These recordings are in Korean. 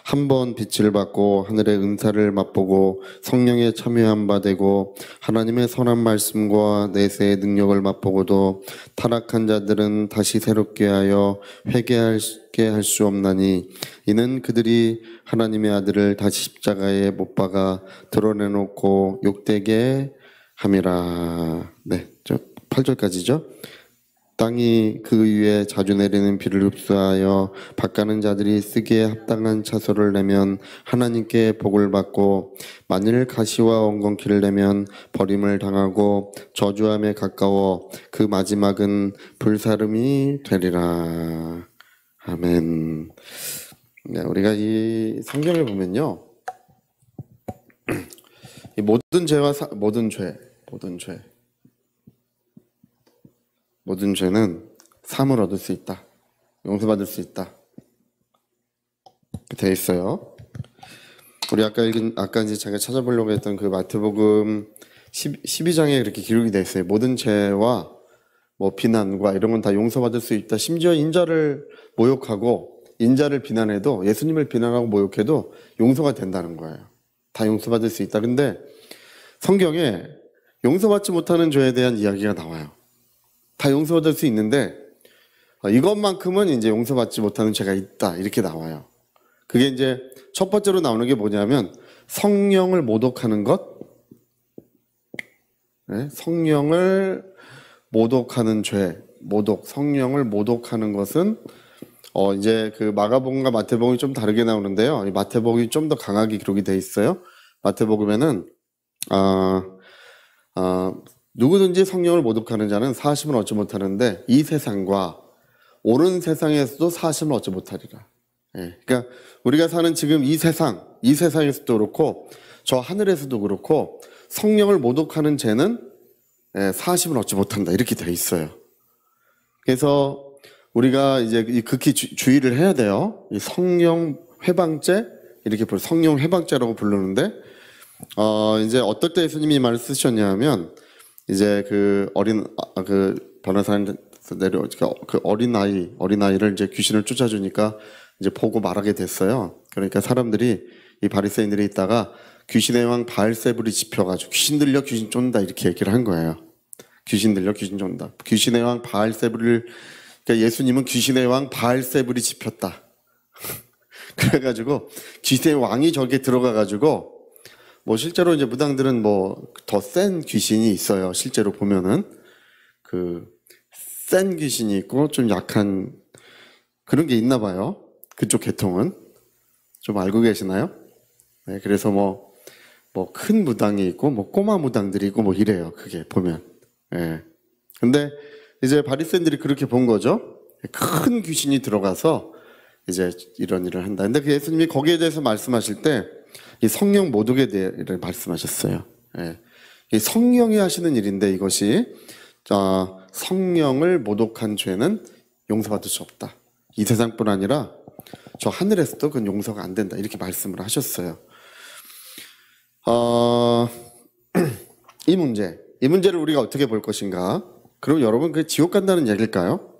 한 번 빛을 받고 하늘의 은사를 맛보고 성령에 참여한 바 되고 하나님의 선한 말씀과 내세의 능력을 맛보고도 타락한 자들은 다시 새롭게 하여 회개하게 할 수 없나니 이는 그들이 하나님의 아들을 다시 십자가에 못 박아 드러내놓고 욕되게 함이라. 네, 8절까지죠. 땅이 그 위에 자주 내리는 비를 흡수하여 밭가는 자들이 쓰기에 합당한 차소를 내면 하나님께 복을 받고 만일 가시와 엉겅퀴를 내면 버림을 당하고 저주함에 가까워 그 마지막은 불사름이 되리라. 아멘. 네, 우리가 이 성경을 보면요, 이 모든 죄는 사함을 얻을 수 있다. 용서받을 수 있다. 되어 있어요. 우리 아까 이제 제가 찾아보려고 했던 그 마태복음 12장에 그렇게 기록이 되어 있어요. 모든 죄와 뭐 비난과 이런 건 다 용서받을 수 있다. 심지어 인자를 모욕하고 인자를 비난해도, 예수님을 비난하고 모욕해도 용서가 된다는 거예요. 다 용서받을 수 있다. 근데 성경에 용서받지 못하는 죄에 대한 이야기가 나와요. 다 용서받을 수 있는데 이것만큼은 이제 용서받지 못하는 죄가 있다, 이렇게 나와요. 그게 이제 첫 번째로 나오는 게 뭐냐면 성령을 모독하는 것. 네? 성령을 모독하는 죄, 성령을 모독하는 것은 이제 그 마가복음과 마태복음이 좀 다르게 나오는데요. 마태복음이 좀 더 강하게 기록이 돼 있어요. 마태복음에는 누구든지 성령을 모독하는 자는 사심을 얻지 못하는데 이 세상과 오는 세상에서도 사심을 얻지 못하리라. 예, 그러니까 우리가 사는 지금 이 세상에서도 그렇고 저 하늘에서도 그렇고 성령을 모독하는 죄는 사심을 얻지 못한다, 이렇게 되어 있어요. 그래서 우리가 이제 극히 주의를 해야 돼요. 이 성령 회방죄, 이렇게 성령 회방죄라고 부르는데 이제 어떨 때 예수님이 이 말을 쓰셨냐면, 이제 그 변호사한테 그 어린아이를 이제 귀신을 쫓아주니까 이제 보고 말하게 됐어요. 그러니까 사람들이, 이 바리새인들이 있다가 귀신의 왕 바알세불이 짚혀가지고 귀신 들려 귀신 쫓는다, 이렇게 얘기를 한 거예요. 귀신 들려 귀신 쫓는다. 귀신의 왕 바알세불을, 그러니까 예수님은 귀신의 왕 바알세불이 짚혔다. 그래가지고 귀신의 왕이 저기에 들어가가지고, 뭐 실제로 이제 무당들은 뭐 더 센 귀신이 있어요. 실제로 보면은 그 센 귀신이 있고 좀 약한 그런 게 있나 봐요. 그쪽 계통은 좀 알고 계시나요? 네, 그래서 뭐 큰 무당이 있고 뭐 꼬마 무당들이 있고 뭐 이래요. 그게 보면. 예. 근데 이제 바리새인들이 그렇게 본 거죠. 큰 귀신이 들어가서 이제 이런 일을 한다. 근데 그 예수님이 거기에 대해서 말씀하실 때 이 성령 모독에 대해 말씀하셨어요. 예. 이 성령이 하시는 일인데, 이것이 성령을 모독한 죄는 용서받을 수 없다. 이 세상뿐 아니라 저 하늘에서도 그건 용서가 안 된다, 이렇게 말씀을 하셨어요. 이 문제를 우리가 어떻게 볼 것인가? 그럼 여러분, 그게 지옥 간다는 얘기일까요?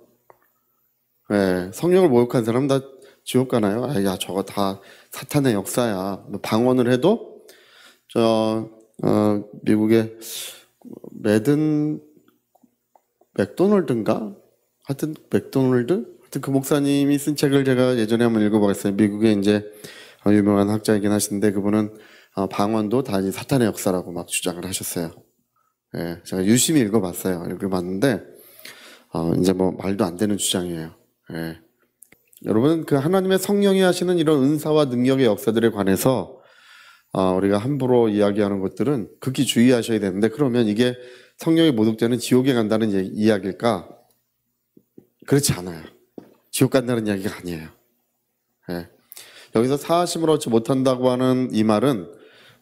예, 성령을 모욕한 사람 다 지옥 가나요? 야, 저거 다 사탄의 역사야. 방언을 해도 미국의 맥도널드인가? 하여튼 그 목사님이 쓴 책을 제가 예전에 한번 읽어봤어요. 미국의 이제 유명한 학자이긴 하신데, 그분은 방언도 다 사탄의 역사라고 막 주장을 하셨어요. 예, 제가 유심히 읽어봤는데 이제 뭐 말도 안 되는 주장이에요. 예. 여러분, 그 하나님의 성령이 하시는 이런 은사와 능력의 역사들에 관해서 우리가 함부로 이야기하는 것들은 극히 주의하셔야 되는데, 그러면 이게 성령이 모독되는 지옥에 간다는 이야기일까? 그렇지 않아요. 지옥 간다는 이야기가 아니에요. 예. 여기서 사하심을 얻지 못한다고 하는 이 말은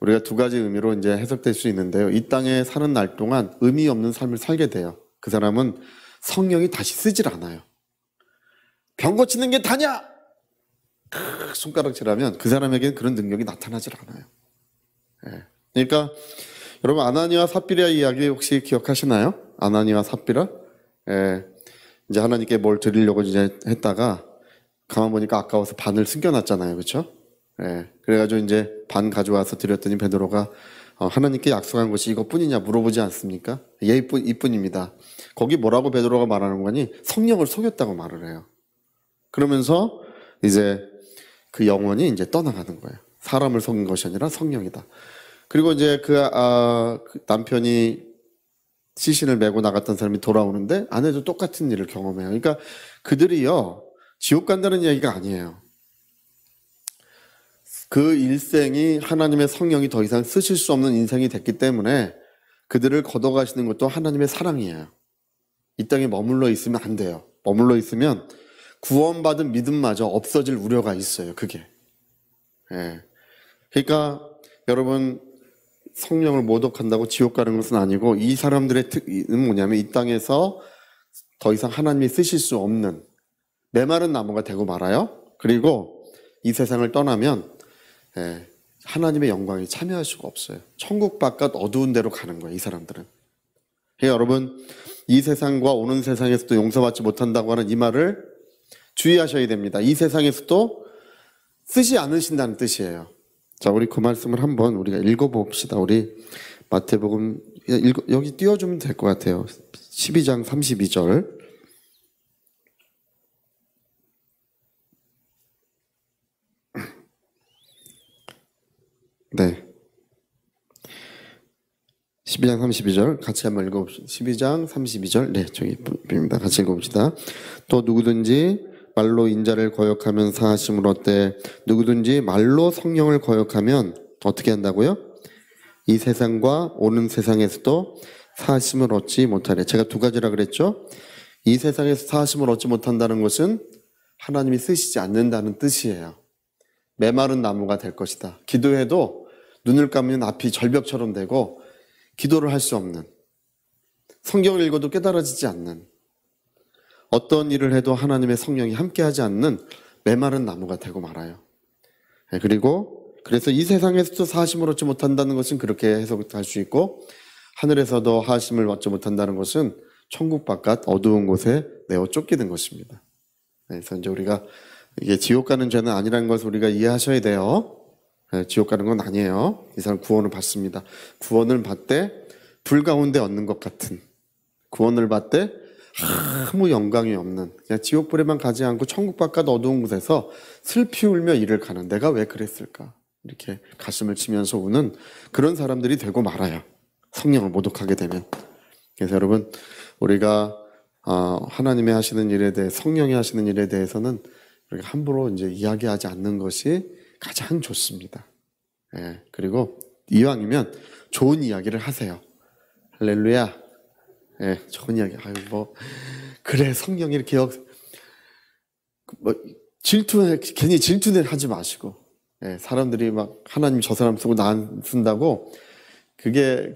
우리가 두 가지 의미로 이제 해석될 수 있는데요. 이 땅에 사는 날 동안 의미 없는 삶을 살게 돼요. 그 사람은 성령이 다시 쓰질 않아요. 병 고치는 게 다냐? 손가락질하면 그 사람에게는 그런 능력이 나타나질 않아요. 예. 그러니까 여러분, 아나니와 삽비라 이야기 혹시 기억하시나요? 아나니와 삽비라? 예. 이제 하나님께 뭘 드리려고 이제 했다가 가만 보니까 아까워서 반을 숨겨놨잖아요, 그렇죠? 예, 그래가지고 이제 반 가져와서 드렸더니 베드로가 하나님께 약속한 것이 이것뿐이냐 물어보지 않습니까? 예, 이뿐입니다. 거기 뭐라고 베드로가 말하는 거니? 성령을 속였다고 말을 해요. 그러면서 이제 그 영혼이 이제 떠나가는 거예요. 사람을 속인 것이 아니라 성령이다. 그리고 이제 그 남편이 시신을 메고 나갔던 사람이 돌아오는데 아내도 똑같은 일을 경험해요. 그러니까 그들이요, 지옥 간다는 이야기가 아니에요. 그 일생이 하나님의 성령이 더 이상 쓰실 수 없는 인생이 됐기 때문에 그들을 걷어가시는 것도 하나님의 사랑이에요. 이 땅에 머물러 있으면 안 돼요. 머물러 있으면 구원받은 믿음마저 없어질 우려가 있어요. 그게. 예. 그러니까 여러분, 성령을 모독한다고 지옥 가는 것은 아니고, 이 사람들의 특징은 뭐냐면 이 땅에서 더 이상 하나님이 쓰실 수 없는 메마른 나무가 되고 말아요. 그리고 이 세상을 떠나면 하나님의 영광에 참여할 수가 없어요. 천국 바깥 어두운 데로 가는 거예요, 이 사람들은. 그러니까 여러분, 이 세상과 오는 세상에서도 용서받지 못한다고 하는 이 말을 주의하셔야 됩니다. 이 세상에서도 쓰지 않으신다는 뜻이에요. 자, 우리 그 말씀을 한번 우리가 읽어봅시다. 우리 마태복음, 여기 띄워주면 될 것 같아요. 12장 32절. 네. 12장 32절 같이 한번 읽어봅시다. 12장 32절. 네, 저기 입니다. 같이 읽어봅시다. 또 누구든지 말로 인자를 거역하면 사하심을 얻되 누구든지 말로 성령을 거역하면 어떻게 한다고요? 이 세상과 오는 세상에서도 사하심을 얻지 못하래. 제가 두 가지라 그랬죠? 이 세상에서 사하심을 얻지 못한다는 것은 하나님이 쓰시지 않는다는 뜻이에요. 메마른 나무가 될 것이다. 기도해도 눈을 감으면 앞이 절벽처럼 되고 기도를 할 수 없는, 성경을 읽어도 깨달아지지 않는, 어떤 일을 해도 하나님의 성령이 함께하지 않는 메마른 나무가 되고 말아요. 그리고 그래서 이 세상에서도 사하심을 얻지 못한다는 것은 그렇게 해석할 수 있고, 하늘에서도 하심을 얻지 못한다는 것은 천국 바깥 어두운 곳에 내어 쫓기는 것입니다. 그래서 이제 우리가 이게 지옥 가는 죄는 아니라는 것을 우리가 이해하셔야 돼요. 지옥 가는 건 아니에요. 이 사람 구원을 받습니다. 구원을 받되 불 가운데 얻는 것 같은, 구원을 받되 아무 영광이 없는, 그냥 지옥불에만 가지 않고 천국 바깥 어두운 곳에서 슬피 울며 일을 가는, 내가 왜 그랬을까, 이렇게 가슴을 치면서 우는 그런 사람들이 되고 말아요. 성령을 모독하게 되면. 그래서 여러분, 우리가 하나님이 하시는 일에 대해, 성령이 하시는 일에 대해서는 우리가 함부로 이제 이야기하지 않는 것이 가장 좋습니다. 예, 그리고 이왕이면 좋은 이야기를 하세요. 할렐루야. 예, 좋은 이야기. 아유, 그래, 성령이 이렇게 괜히 질투는 하지 마시고, 예, 사람들이 막 하나님 저 사람 쓰고 나 안 쓴다고, 그게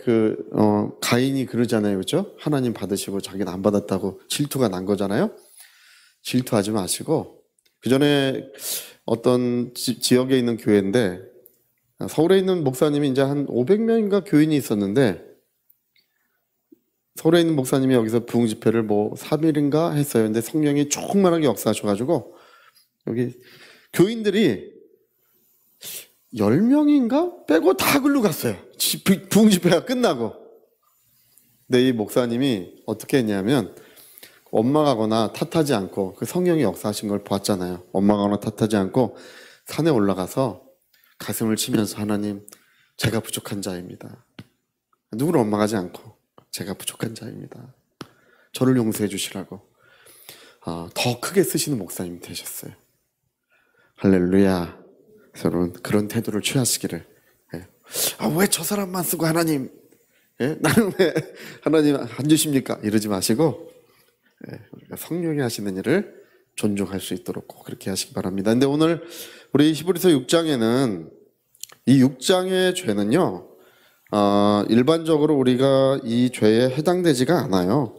가인이 그러잖아요. 그죠? 하나님 받으시고 자기는 안 받았다고 질투가 난 거잖아요. 질투하지 마시고, 그 전에 어떤 지역에 있는 교회인데, 서울에 있는 목사님이 이제 한 500명인가 교인이 있었는데, 서울에 있는 목사님이 여기서 부흥 집회를 3일인가 했어요. 근데 성령이 조그만하게 역사하셔가지고, 여기 교인들이 10명인가? 빼고 다 글로 갔어요. 부흥 집회가 끝나고. 근데 이 목사님이 어떻게 했냐면, 원망하거나 탓하지 않고, 그 성령이 역사하신 걸 봤잖아요. 원망하거나 탓하지 않고 산에 올라가서 가슴을 치면서, 하나님, 제가 부족한 자입니다. 누구를 원망하지 않고, 제가 부족한 자입니다. 저를 용서해 주시라고 더 크게 쓰시는 목사님이 되셨어요. 할렐루야. 여러분, 그런 태도를 취하시기를. 예. 왜 저 사람만 쓰고 하나님, 예? 나는 왜 하나님 안 주십니까? 이러지 마시고, 예, 우리가 성령이 하시는 일을 존중할 수 있도록 꼭 그렇게 하시기 바랍니다. 근데 오늘 우리 히브리서 6장에는, 이 6장의 죄는요, 일반적으로 우리가 이 죄에 해당되지가 않아요.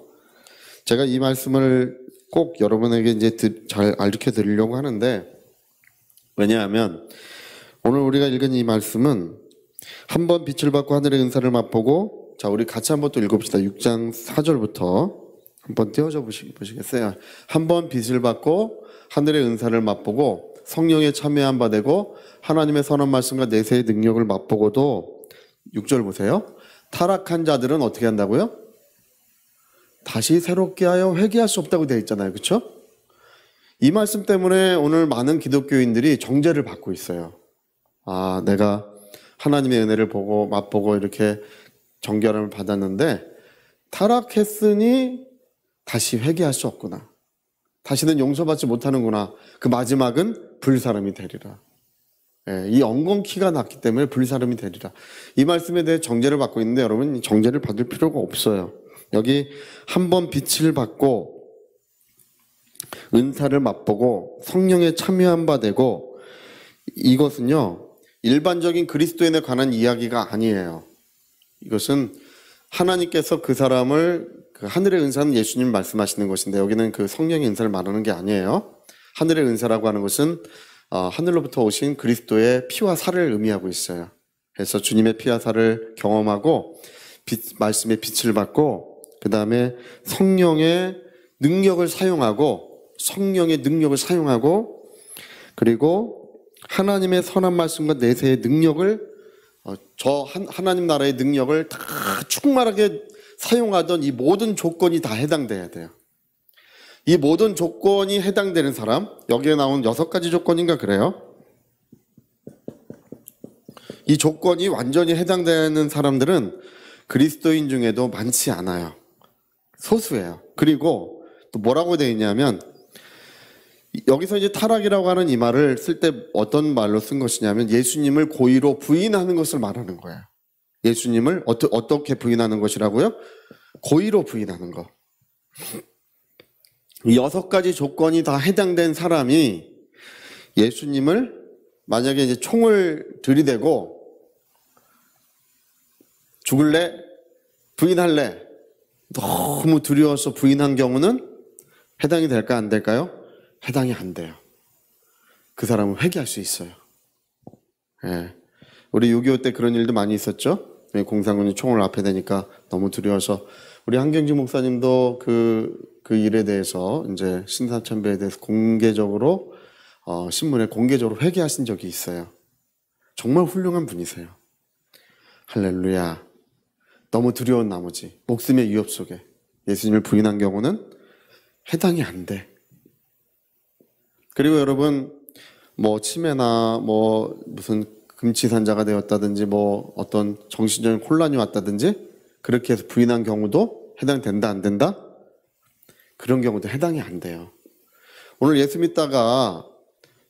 제가 이 말씀을 꼭 여러분에게 이제 잘 알려 드리려고 하는데, 왜냐하면 오늘 우리가 읽은 이 말씀은 한번 빛을 받고 하늘의 은사를 맛보고, 자, 우리 같이 한번 또 읽어봅시다. 6장 4절부터 한번 띄워줘 보시겠어요? 한번 빛을 받고 하늘의 은사를 맛보고 성령에 참여한 바 되고 하나님의 선한 말씀과 내세의 능력을 맛보고도 6절 보세요. 타락한 자들은 어떻게 한다고요? 다시 새롭게 하여 회개할 수 없다고 되어 있잖아요. 그렇죠? 이 말씀 때문에 오늘 많은 기독교인들이 정죄를 받고 있어요. 아, 내가 하나님의 은혜를 보고 맛보고 이렇게 정결함을 받았는데 타락했으니 다시 회개할 수 없구나. 다시는 용서받지 못하는구나. 그 마지막은 불사름이 되리라. 예, 이 엉겅퀴가 났기 때문에 불사름이 되리라. 이 말씀에 대해 정죄를 받고 있는데 여러분 정죄를 받을 필요가 없어요. 여기 한번 빛을 받고 은사를 맛보고 성령에 참여한 바 되고 이것은요 일반적인 그리스도인에 관한 이야기가 아니에요. 이것은 하나님께서 그 사람을 그 하늘의 은사는 예수님 말씀하시는 것인데 여기는 그 성령의 은사를 말하는 게 아니에요. 하늘의 은사라고 하는 것은 하늘로부터 오신 그리스도의 피와 살을 의미하고 있어요. 그래서 주님의 피와 살을 경험하고 말씀의 빛을 받고 그 다음에 성령의 능력을 사용하고 그리고 하나님의 선한 말씀과 내세의 능력을 하나님 나라의 능력을 다 충만하게 사용하던 이 모든 조건이 다 해당돼야 돼요. 이 모든 조건이 해당되는 사람, 여기에 나온 6가지 조건인가 그래요. 이 조건이 완전히 해당되는 사람들은 그리스도인 중에도 많지 않아요. 소수예요. 그리고 또 뭐라고 되어 있냐면 여기서 이제 타락이라고 하는 이 말을 쓸 때 어떤 말로 쓴 것이냐면 예수님을 고의로 부인하는 것을 말하는 거예요. 예수님을 어떻게 부인하는 것이라고요? 고의로 부인하는 거. 이 6가지 조건이 다 해당된 사람이 예수님을 만약에 이제 총을 들이대고 죽을래? 부인할래? 너무 두려워서 부인한 경우는 해당이 될까 안 될까요? 해당이 안 돼요. 그 사람은 회개할 수 있어요. 예. 우리 6.25 때 그런 일도 많이 있었죠. 공산군이 총을 앞에 대니까 너무 두려워서 우리 한경직 목사님도 그 일에 대해서 이제 신사참배에 대해서 공개적으로 신문에 공개적으로 회개하신 적이 있어요. 정말 훌륭한 분이세요. 할렐루야. 너무 두려운 나머지 목숨의 위협 속에 예수님을 부인한 경우는 해당이 안 돼. 그리고 여러분 뭐 치매나 뭐 무슨 금치산자가 되었다든지 뭐 어떤 정신적인 혼란이 왔다든지 그렇게 해서 부인한 경우도 해당된다 안 된다? 그런 경우도 해당이 안 돼요. 오늘 예수 믿다가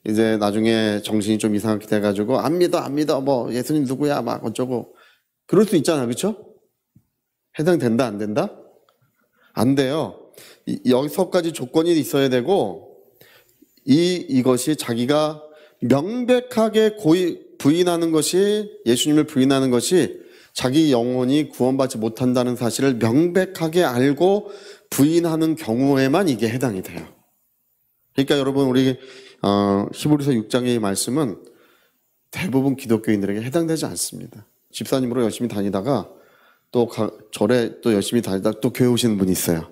이제 나중에 정신이 좀 이상하게 돼가지고 안 믿어 뭐 예수님 누구야 막 어쩌고 그럴 수 있잖아요. 그렇죠? 해당된다 안 된다? 안 돼요. 6가지 조건이 있어야 되고 이것이 자기가 명백하게 부인하는 것이 예수님을 부인하는 것이 자기 영혼이 구원받지 못한다는 사실을 명백하게 알고 부인하는 경우에만 이게 해당이 돼요. 그러니까 여러분 우리 히브리서 6장의 이 말씀은 대부분 기독교인들에게 해당되지 않습니다. 집사님으로 열심히 다니다가 또 절에 또 열심히 다니다가 또 교회 오시는 분이 있어요.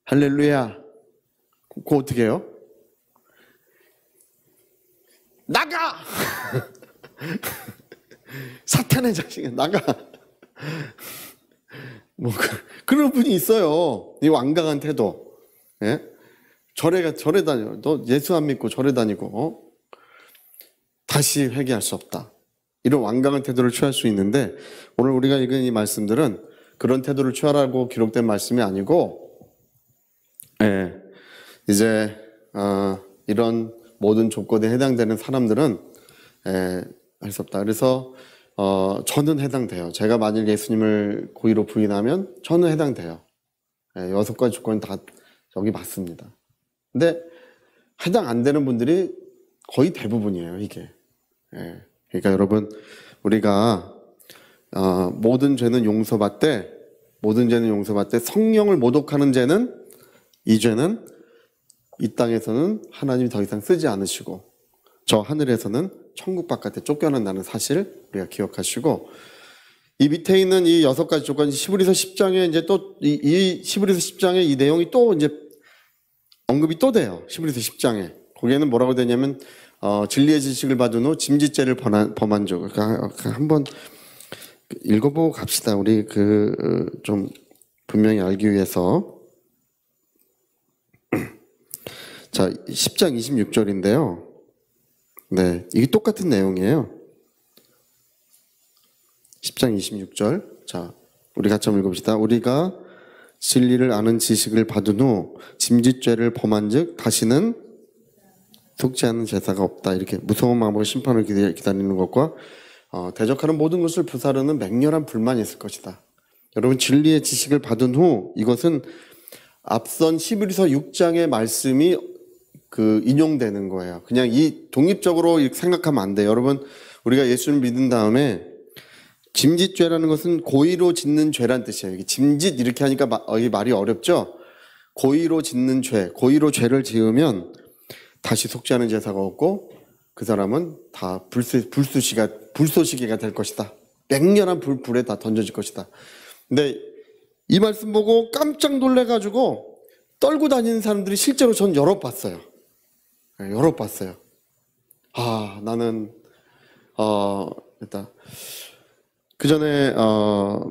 할렐루야. 그거 어떻게 해요? 나가! 사탄의 자식아 나가! 뭐 그런 분이 있어요. 이 완강한 태도. 예? 절에 다녀. 너 예수 안 믿고 절에 다니고 다시 회개할 수 없다. 이런 완강한 태도를 취할 수 있는데 오늘 우리가 읽은 이 말씀들은 그런 태도를 취하라고 기록된 말씀이 아니고 이제 이런 모든 조건에 해당되는 사람들은 할 수 없다. 그래서 저는 해당돼요. 제가 만일 예수님을 고의로 부인하면 저는 해당돼요. 6가지 조건이 다 여기 맞습니다. 근데 해당 안 되는 분들이 거의 대부분이에요. 이게. 그러니까 여러분 우리가 모든 죄는 용서받되 성령을 모독하는 죄는 이 죄는 이 땅에서는 하나님이 더 이상 쓰지 않으시고 저 하늘에서는 천국 바깥에 쫓겨난다는 사실을 우리가 기억하시고 이 밑에 있는 이 6가지 조건 히브리서 10장에 이제 또 이 히브리서 10장의 이 내용이 또 이제 언급이 또 돼요. 히브리서 10장에 거기에는 뭐라고 되냐면 진리의 지식을 받은 후 짐짓죄를 범한 적. 그러니까 한번 읽어보고 갑시다. 우리 좀 분명히 알기 위해서. 자, 10장 26절인데요. 네, 이게 똑같은 내용이에요. 10장 26절. 자, 우리 같이 한번 읽어봅시다. 우리가 진리를 아는 지식을 받은 후 짐짓죄를 범한즉 다시는 속지 않는 제사가 없다. 이렇게 무서운 마음으로 심판을 기다리는 것과 대적하는 모든 것을 부사르는 맹렬한 불만이 있을 것이다. 여러분, 진리의 지식을 받은 후 이것은 앞선 히브리서 6장의 말씀이 인용되는 거예요. 그냥 이 독립적으로 생각하면 안 돼요. 여러분, 우리가 예수를 믿은 다음에 짐짓죄라는 것은 고의로 짓는 죄란 뜻이에요. 이게 짐짓 이렇게 하니까 이 말이 어렵죠? 고의로 짓는 죄, 고의로 죄를 지으면 다시 속지 않은 제사가 없고 그 사람은 다 불쏘시개가 될 것이다. 맹렬한 불에 다 던져질 것이다. 근데 이 말씀 보고 깜짝 놀래가지고 떨고 다니는 사람들이 실제로 전 여러 봤어요. 여러 봤어요. 나는 일단 그 전에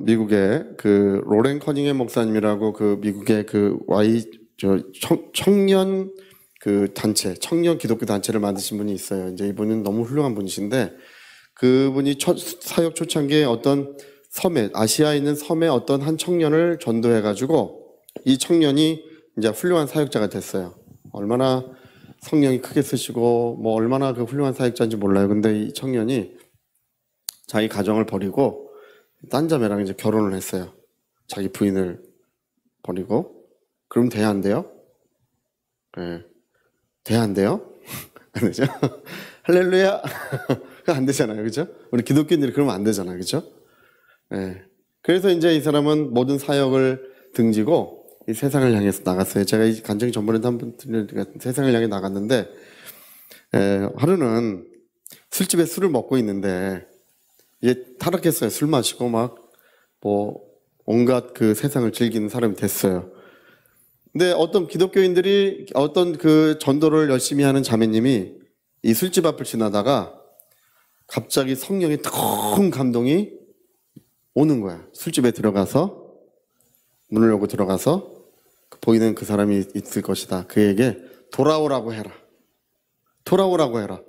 미국의 로렌 커닝햄 목사님이라고 미국의 청년 단체, 청년 기독교 단체를 만드신 분이 있어요. 이제 이분은 너무 훌륭한 분이신데 그분이 사역 초창기에 어떤 섬에, 아시아에 있는 섬에 어떤 한 청년을 전도해가지고 이 청년이 이제 훌륭한 사역자가 됐어요. 얼마나 성령이 크게 쓰시고 얼마나 훌륭한 사역자인지 몰라요. 근데 이 청년이 자기 가정을 버리고 딴 자매랑 이제 결혼을 했어요. 자기 부인을 버리고. 그럼 돼야 안 돼요? 네. 돼야 안 돼요? 안 되죠? 할렐루야! 안 되잖아요. 그죠? 우리 기독교인들이 그러면 안 되잖아요. 그죠? 네. 그래서 이제 이 사람은 모든 사역을 등지고 이 세상을 향해서 나갔어요. 제가 이 간증이 전번에도 한번 세상을 향해 나갔는데, 하루는 술집에 술을 먹고 있는데, 이게 타락했어요. 술 마시고 온갖 세상을 즐기는 사람이 됐어요. 근데 어떤 기독교인들이 어떤 전도를 열심히 하는 자매님이 이 술집 앞을 지나다가 갑자기 성령의 뜨거운 감동이 오는 거야. 술집에 들어가서 문을 열고 들어가서 보이는 그 사람이 있을 것이다. 그에게 돌아오라고 해라. 돌아오라고 해라.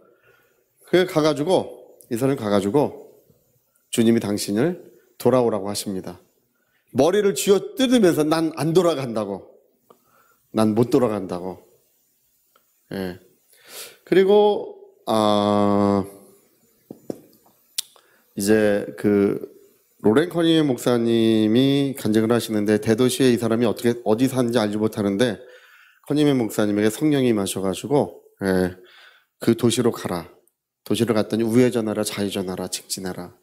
이 사람이 가가지고 주님이 당신을 돌아오라고 하십니다. 머리를 쥐어 뜯으면서 난 안 돌아간다고. 난 못 돌아간다고. 예. 그리고, 이제 로렌 커닝햄 목사님이 간증을 하시는데 대도시에 이 사람이 어디 사는지 알지 못하는데 커닝햄 목사님에게 성령이 임하셔가지고, 그 도시로 가라. 도시로 갔더니 우회전하라, 좌회전하라, 직진하라.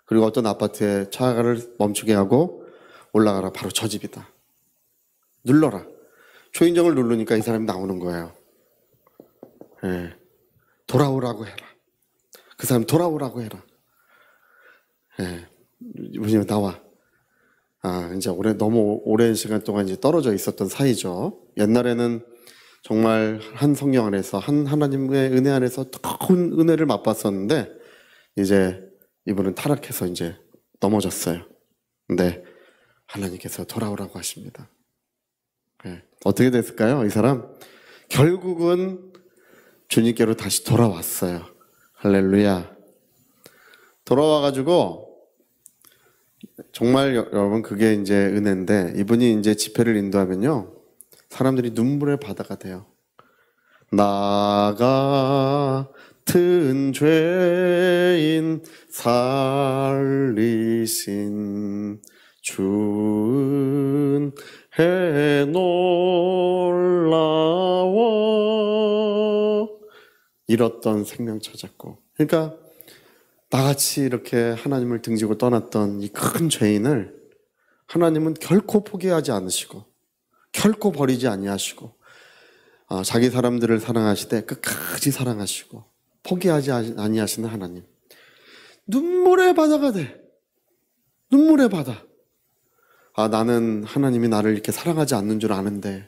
그리고 어떤 아파트에 차를 멈추게 하고 올라가라. 바로 저 집이다. 눌러라. 초인종을 누르니까 이 사람이 나오는 거예요. 돌아오라고 해라. 그 사람 돌아오라고 해라. 이분이 나와. 이제 너무 오랜 시간 동안 이제 떨어져 있었던 사이죠. 옛날에는 정말 한 성령 안에서, 한 하나님의 은혜 안에서 큰 은혜를 맛봤었는데, 이제 이분은 타락해서 이제 넘어졌어요. 근데 하나님께서 돌아오라고 하십니다. 어떻게 됐을까요? 이 사람 결국은 주님께로 다시 돌아왔어요. 할렐루야. 돌아와가지고 정말 여러분 그게 이제 은혜인데, 이분이 이제 집회를 인도하면요 사람들이 눈물의 바다가 돼요. 나 같은 죄인 살리신 주은 해 놀라워 잃었던 생명 찾았고. 그러니까 나같이 이렇게 하나님을 등지고 떠났던 이 큰 죄인을 하나님은 결코 포기하지 않으시고 결코 버리지 아니하시고 자기 사람들을 사랑하시되 끝까지 사랑하시고 포기하지 아니하시는 하나님. 눈물의 바다가 돼. 눈물의 바다. 나는 하나님이 나를 이렇게 사랑하지 않는 줄 아는데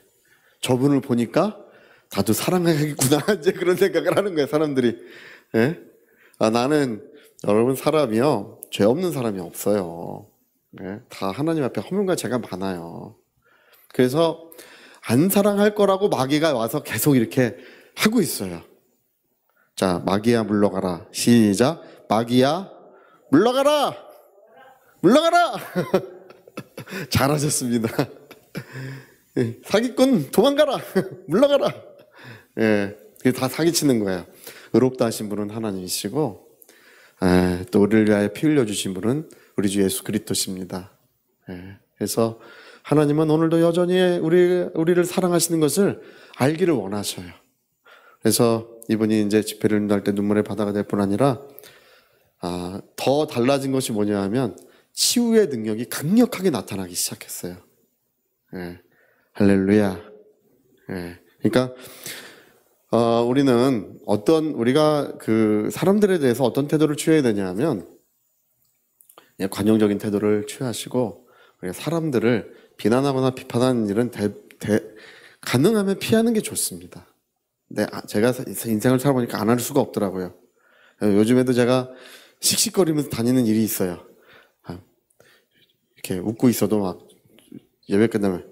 저분을 보니까 나도 사랑하겠구나 이제 그런 생각을 하는 거예요, 사람들이. 예? 나는 여러분 사람이요 죄 없는 사람이 없어요. 예? 다 하나님 앞에 허물과 죄가 많아요. 그래서 안 사랑할 거라고 마귀가 와서 계속 이렇게 하고 있어요. 자, 마귀야 물러가라. 시작. 마귀야 물러가라. 물러가라. 잘하셨습니다. 사기꾼 도망가라. 물러가라. 예, 다 사기치는 거예요. 의롭다 하신 분은 하나님이시고, 또 우리를 위하여 피 흘려주신 분은 우리 주 예수 그리스도십니다. 예, 그래서 하나님은 오늘도 여전히 우리를 사랑하시는 것을 알기를 원하셔요. 그래서 이분이 이제 집회를 할 때 눈물의 바다가 될 뿐 아니라, 더 달라진 것이 뭐냐 하면 치유의 능력이 강력하게 나타나기 시작했어요. 예, 할렐루야. 예, 그러니까 우리는 우리가 그 사람들에 대해서 어떤 태도를 취해야 되냐 하면, 관용적인 태도를 취하시고, 우리가 사람들을 비난하거나 비판하는 일은 가능하면 피하는 게 좋습니다. 근데 제가 인생을 살아보니까 안 할 수가 없더라고요. 요즘에도 제가 씩씩거리면서 다니는 일이 있어요. 이렇게 웃고 있어도 막 예배 끝나면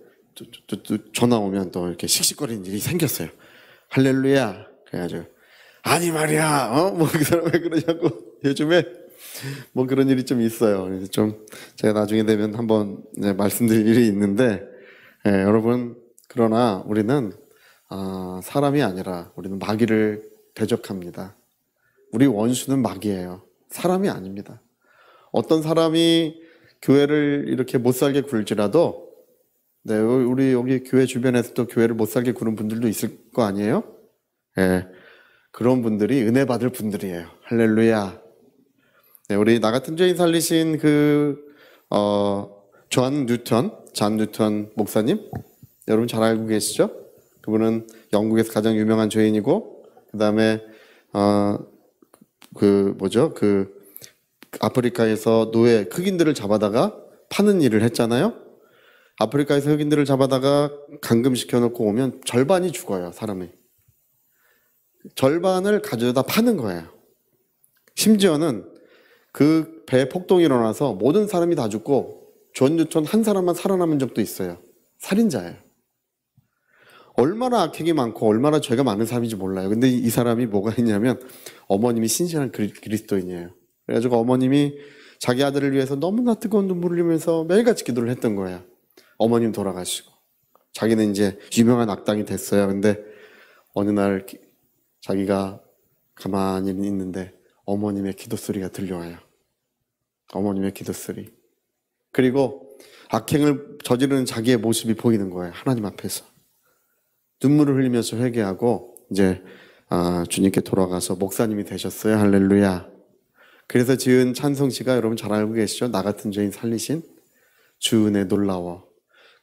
또 전화 오면 또 이렇게 씩씩거리는 일이 생겼어요. 할렐루야. 그래가지고 아니 말이야. 뭐 그 사람 왜 그러냐고. 요즘에 뭐 그런 일이 좀 있어요. 그래서 좀 제가 나중에 되면 한번 말씀드릴 일이 있는데, 여러분, 그러나 우리는 사람이 아니라 우리는 마귀를 대적합니다. 우리 원수는 마귀예요. 사람이 아닙니다. 어떤 사람이 교회를 이렇게 못 살게 굴지라도, 우리 여기 교회 주변에서도 교회를 못 살게 구는 분들도 있을 거 아니에요? 예, 그런 분들이 은혜 받을 분들이에요. 할렐루야. 네, 우리 나 같은 죄인 살리신 존 뉴턴 목사님, 여러분 잘 알고 계시죠? 그분은 영국에서 가장 유명한 죄인이고, 그 다음에 아프리카에서 노예 흑인들을 잡아다가 파는 일을 했잖아요. 아프리카에서 흑인들을 잡아다가 감금시켜 놓고 오면 절반이 죽어요, 사람이. 절반을 가져다 파는 거예요. 심지어는 그 배에 폭동이 일어나서 모든 사람이 다 죽고 존 뉴턴 한 사람만 살아남은 적도 있어요. 살인자예요. 얼마나 악행이 많고 얼마나 죄가 많은 사람인지 몰라요. 근데 이 사람이 뭐가 있냐면 어머님이 신실한 그리스도인이에요. 그래가지고 어머님이 자기 아들을 위해서 너무나 뜨거운 눈물을 흘리면서 매일같이 기도를 했던 거예요. 어머님 돌아가시고 자기는 이제 유명한 악당이 됐어요. 근데 어느 날 자기가 가만히 있는데 어머님의 기도 소리가 들려와요. 어머님의 기도 소리. 그리고 악행을 저지르는 자기의 모습이 보이는 거예요. 하나님 앞에서. 눈물을 흘리면서 회개하고 이제 주님께 돌아가서 목사님이 되셨어요. 할렐루야. 그래서 지은 찬송시가 여러분 잘 알고 계시죠? 나 같은 죄인 살리신 주 은혜 놀라워.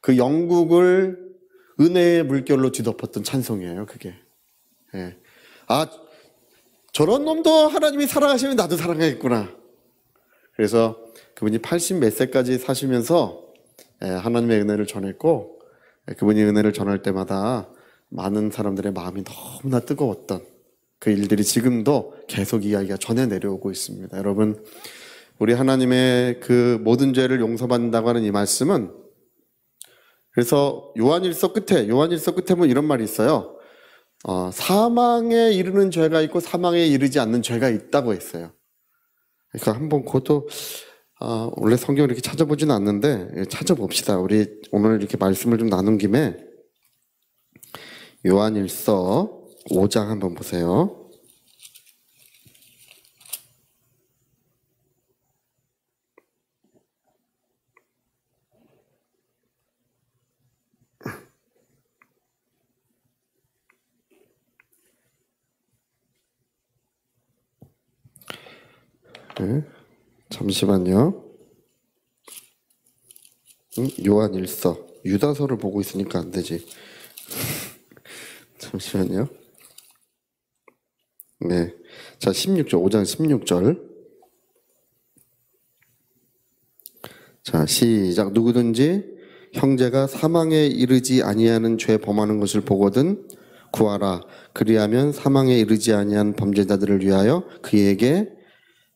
그 영국을 은혜의 물결로 뒤덮었던 찬송이에요. 그게. 예. 저런 놈도 하나님이 사랑하시면 나도 사랑하겠구나. 그래서 그분이 80 몇 세까지 사시면서 하나님의 은혜를 전했고, 그분이 은혜를 전할 때마다 많은 사람들의 마음이 너무나 뜨거웠던 그 일들이 지금도 계속 이야기가 전해 내려오고 있습니다. 여러분, 우리 하나님의 그 모든 죄를 용서받는다고 하는 이 말씀은, 그래서 요한일서 끝에 보면 이런 말이 있어요. 사망에 이르는 죄가 있고 사망에 이르지 않는 죄가 있다고 했어요. 그러니까 한번 그것도 원래 성경을 이렇게 찾아보지는 않는데 찾아봅시다. 우리 오늘 이렇게 말씀을 좀 나눈 김에 요한일서 5장 한번 보세요. 네, 잠시만요. 요한일서. 유다서를 보고 있으니까 안 되지. 잠시만요. 네. 자, 16절, 5장 16절. 자, 시작. 누구든지 형제가 사망에 이르지 아니하는 죄 범하는 것을 보거든 구하라. 그리하면 사망에 이르지 아니한 범죄자들을 위하여 그에게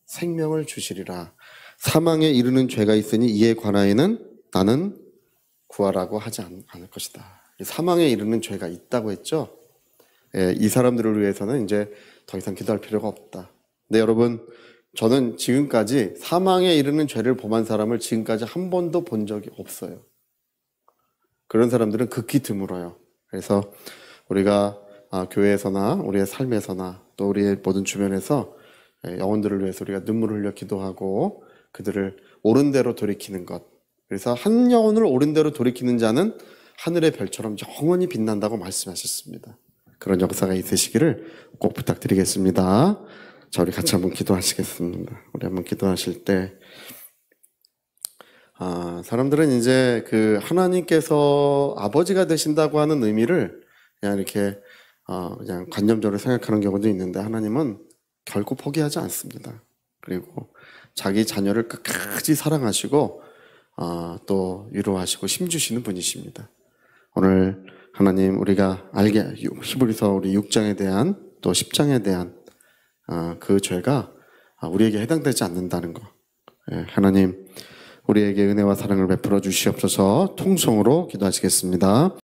생명을 주시리라. 사망에 이르는 죄가 있으니 이에 관하여는 나는 구하라고 하지 않을 것이다. 사망에 이르는 죄가 있다고 했죠. 예, 이 사람들을 위해서는 이제 더 이상 기도할 필요가 없다. 근데 여러분, 저는 지금까지 사망에 이르는 죄를 범한 사람을 지금까지 한 번도 본 적이 없어요. 그런 사람들은 극히 드물어요. 그래서 우리가 교회에서나 우리의 삶에서나 또 우리의 모든 주변에서 영혼들을 위해서 우리가 눈물을 흘려 기도하고 그들을 옳은 대로 돌이키는 것. 그래서 한 영혼을 옳은 대로 돌이키는 자는 하늘의 별처럼 영원히 빛난다고 말씀하셨습니다. 그런 역사가 있으시기를 꼭 부탁드리겠습니다. 자, 우리 같이 한번 기도하시겠습니다. 우리 한번 기도하실 때 사람들은 이제 그 하나님께서 아버지가 되신다고 하는 의미를 그냥 이렇게 그냥 관념적으로 생각하는 경우도 있는데 하나님은 결코 포기하지 않습니다. 그리고 자기 자녀를 끝까지 사랑하시고 또 위로하시고 힘주시는 분이십니다. 오늘 하나님 우리가 알게 히브리서 우리 6장에 대한 또 10장에 대한 그 죄가 우리에게 해당되지 않는다는 거. 하나님 우리에게 은혜와 사랑을 베풀어 주시옵소서. 통성으로 기도하시겠습니다.